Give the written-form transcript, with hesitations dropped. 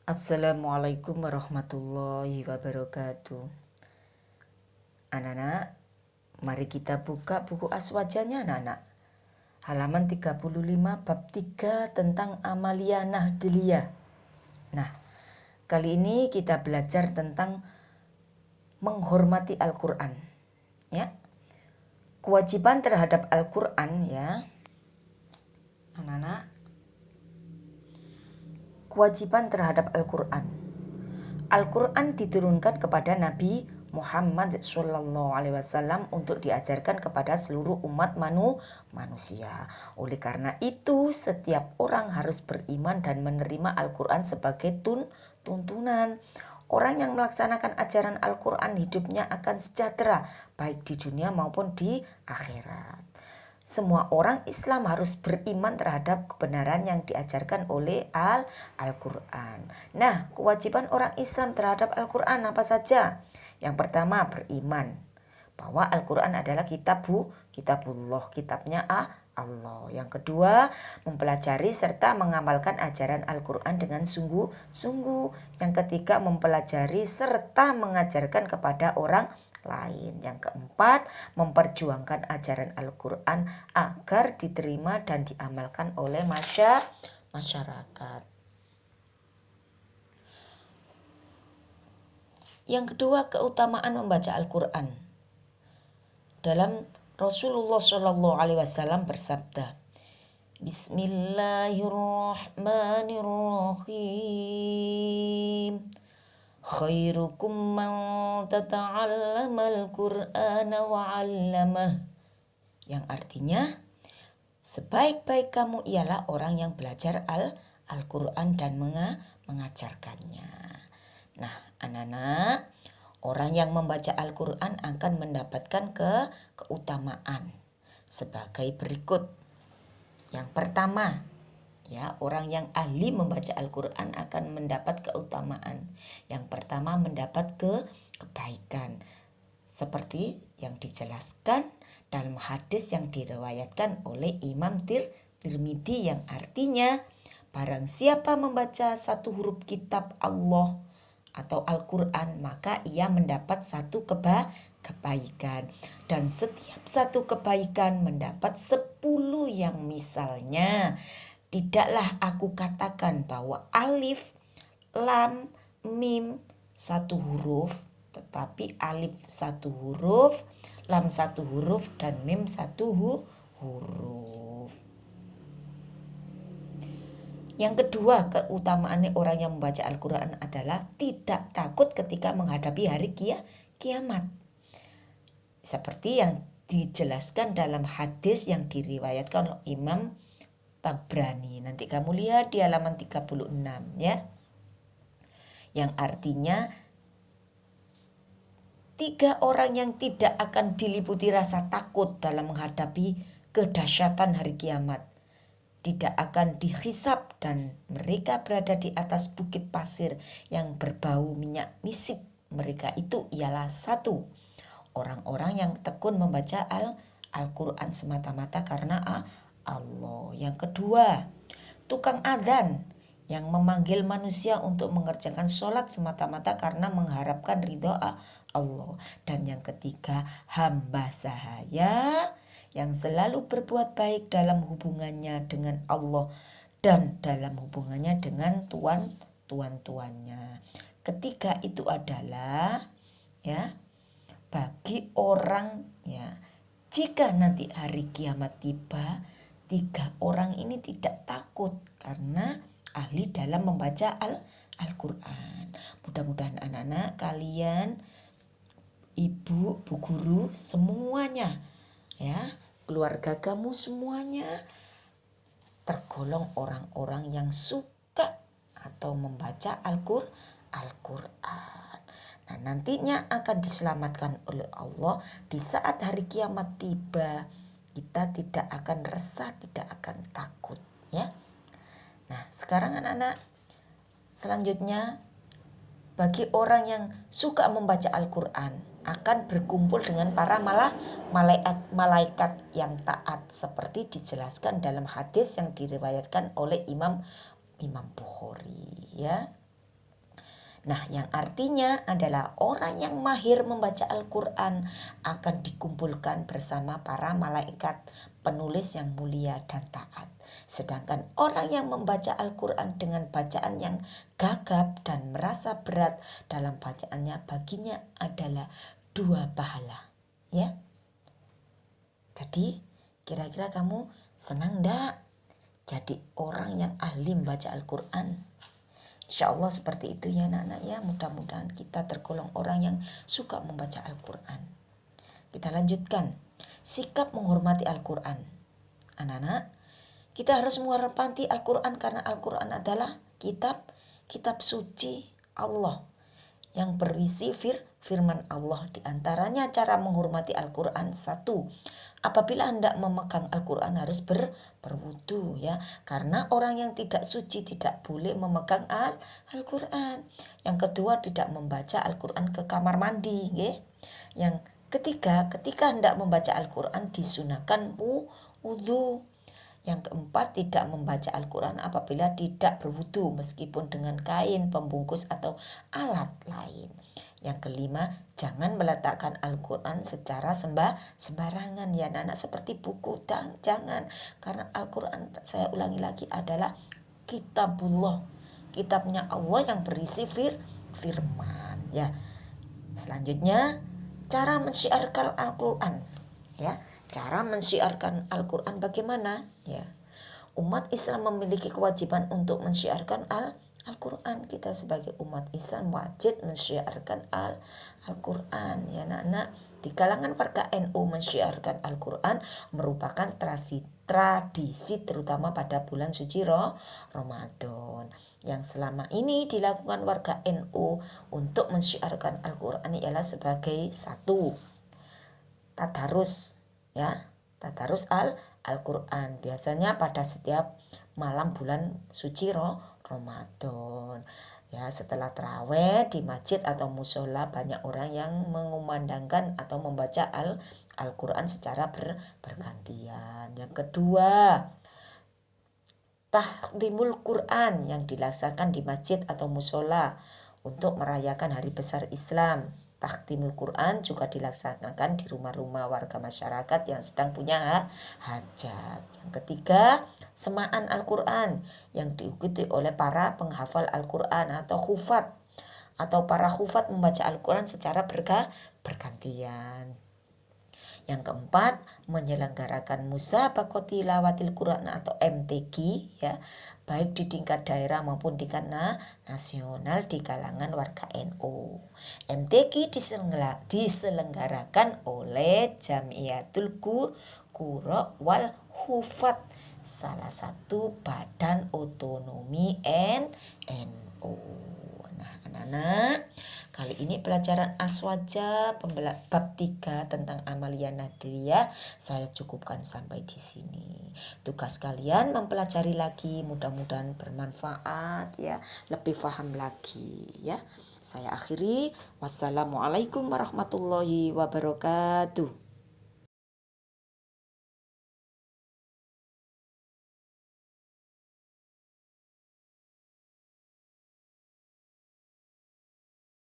Assalamualaikum warahmatullahi wabarakatuh. Anak-anak, mari kita buka buku aswajanya anak-anak. Halaman 35 bab 3 tentang Amalia Nahdliyah. Nah, kali ini kita belajar tentang menghormati Al-Quran. Ya. Kewajiban terhadap Al-Quran ya. Anak-anak, kewajiban terhadap Al-Quran. Al-Quran diturunkan kepada Nabi Muhammad SAW untuk diajarkan kepada seluruh umat manusia. Oleh karena itu, setiap orang harus beriman dan menerima Al-Quran sebagai tuntunan. Orang yang melaksanakan ajaran Al-Quran hidupnya akan sejahtera, baik di dunia maupun di akhirat. Semua orang Islam harus beriman terhadap kebenaran yang diajarkan oleh Al-Quran. Nah, kewajiban orang Islam terhadap Al-Quran apa saja? Yang pertama, beriman bahwa Al-Quran adalah kitabullah, kitabnya Allah. Yang kedua, mempelajari serta mengamalkan ajaran Al-Quran dengan sungguh-sungguh. Yang ketiga, mempelajari serta mengajarkan kepada orang lain. Yang keempat, memperjuangkan ajaran Al-Quran agar diterima dan diamalkan oleh masyarakat. Yang kedua, keutamaan membaca Al-Quran. Dalam Rasulullah SAW bersabda, Bismillahirrahmanirrahim. Khairukum man tata'allamal Qur'ana wa 'allamah. Yang artinya, sebaik-baik kamu ialah orang yang belajar Al-Quran dan mengajarkannya. Nah, anak-anak, orang yang membaca Al-Quran akan mendapatkan keutamaan sebagai berikut. Yang pertama, ya, orang yang ahli membaca Al-Quran akan mendapat keutamaan. Yang pertama, mendapat kebaikan. Seperti yang dijelaskan dalam hadis yang diriwayatkan oleh Imam Tirmidzi yang artinya, barang siapa membaca satu huruf kitab Allah atau Al-Quran, maka ia mendapat satu kebaikan. Dan setiap satu kebaikan mendapat 10 yang misalnya. Tidaklah aku katakan bahwa alif, lam, mim satu huruf, tetapi alif satu huruf, lam satu huruf, dan mim satu huruf. Yang kedua, keutamaannya orang yang membaca Al-Quran adalah tidak takut ketika menghadapi hari kiamat. Seperti yang dijelaskan dalam hadis yang diriwayatkan oleh Imam Tabrani. Nanti kamu lihat di halaman 36 ya. Yang artinya 3 orang yang tidak akan diliputi rasa takut dalam menghadapi kedahsyatan hari kiamat. Tidak akan dihisab dan mereka berada di atas bukit pasir yang berbau minyak misik. Mereka itu ialah 1. Orang-orang yang tekun membaca Al-Quran semata-mata karena Allah. Yang kedua, tukang adzan yang memanggil manusia untuk mengerjakan sholat semata-mata karena mengharapkan ridho Allah. Dan yang ketiga, hamba sahaya yang selalu berbuat baik dalam hubungannya dengan Allah dan dalam hubungannya dengan tuan-tuannya. Ketiga itu adalah ya bagi orang ya Jika nanti hari kiamat tiba, 3 orang ini tidak takut karena ahli dalam membaca Al-Quran. Mudah-mudahan anak-anak kalian, ibu, bu guru, semuanya ya, keluarga kamu semuanya tergolong orang-orang yang suka atau membaca Al-Quran. Nah, nantinya akan diselamatkan oleh Allah di saat hari kiamat tiba. Kita tidak akan resah, tidak akan takut ya. Nah, sekarang anak-anak, selanjutnya bagi orang yang suka membaca Al-Quran akan berkumpul dengan para malaikat yang taat seperti dijelaskan dalam hadis yang diriwayatkan oleh Imam Bukhari ya. Nah, yang artinya adalah orang yang mahir membaca Al-Quran akan dikumpulkan bersama para malaikat penulis yang mulia dan taat. Sedangkan orang yang membaca Al-Quran dengan bacaan yang gagap dan merasa berat dalam bacaannya, baginya adalah 2 pahala. Ya. Jadi, kira-kira kamu senang enggak jadi orang yang ahli membaca Al-Quran? Insya Allah seperti itu ya anak-anak ya. Mudah-mudahan kita tergolong orang yang suka membaca Al-Quran. Kita lanjutkan. Sikap menghormati Al-Quran. Anak-anak, kita harus menghormati Al-Quran karena Al-Quran adalah kitab suci Allah yang berisi firman Allah. Di antaranya cara menghormati Al-Quran: 1. Apabila hendak memegang Al-Quran harus berwudu ya. Karena orang yang tidak suci tidak boleh memegang Al-Quran. Yang kedua, tidak membaca Al-Quran ke kamar mandi ya. Yang ketiga, ketika hendak membaca Al-Quran disunahkan wudu. Yang keempat, tidak membaca Al-Quran apabila tidak berwudu meskipun dengan kain, pembungkus atau alat lain. Yang kelima, jangan meletakkan Al-Quran secara sembarangan ya anak-anak, seperti buku. Jangan, karena Al-Quran, saya ulangi lagi, adalah kitabullah, kitabnya Allah yang berisi firman ya. Selanjutnya, cara mensyiarkan Al-Quran ya. Cara mensyiarkan Al-Quran bagaimana? Ya, umat Islam memiliki kewajiban untuk mensyiarkan Al-Quran. Kita sebagai umat Islam wajib mensyiarkan Al-Quran ya anak-anak. Di kalangan warga NU, mensyiarkan Al-Quran merupakan tradisi terutama pada bulan suci Ramadan. Yang selama ini dilakukan warga NU untuk mensyiarkan Al-Quran ialah sebagai 1. Tadarus ya, tadarus Al-Quran biasanya pada setiap malam bulan suci Ramadan ya. Setelah tarawih di masjid atau musola, banyak orang yang mengumandangkan atau membaca Al-Quran secara bergantian. Yang kedua, tahdimul Quran yang dilaksanakan di masjid atau musola untuk merayakan hari besar Islam. Takhdimul Quran juga dilaksanakan di rumah-rumah warga masyarakat yang sedang punya hajat. Yang ketiga, semaan Al-Quran yang diikuti oleh para penghafal Al-Quran atau khufat, atau para khufat membaca Al-Quran secara bergantian. Yang keempat, menyelenggarakan musabaqah tilawatil Quran atau MTQ ya, baik di tingkat daerah maupun di tingkat nasional di kalangan warga NU. MTQ diselenggarakan oleh Jamiatul Qurra wal Hufat, salah satu badan otonomi NU. Nah, anak-anak, kali ini pelajaran Aswaja bab 3 tentang amalia nadriyah saya cukupkan sampai di sini. Tugas kalian mempelajari lagi, mudah-mudahan bermanfaat ya, lebih paham lagi ya. Saya akhiri, wassalamualaikum warahmatullahi wabarakatuh.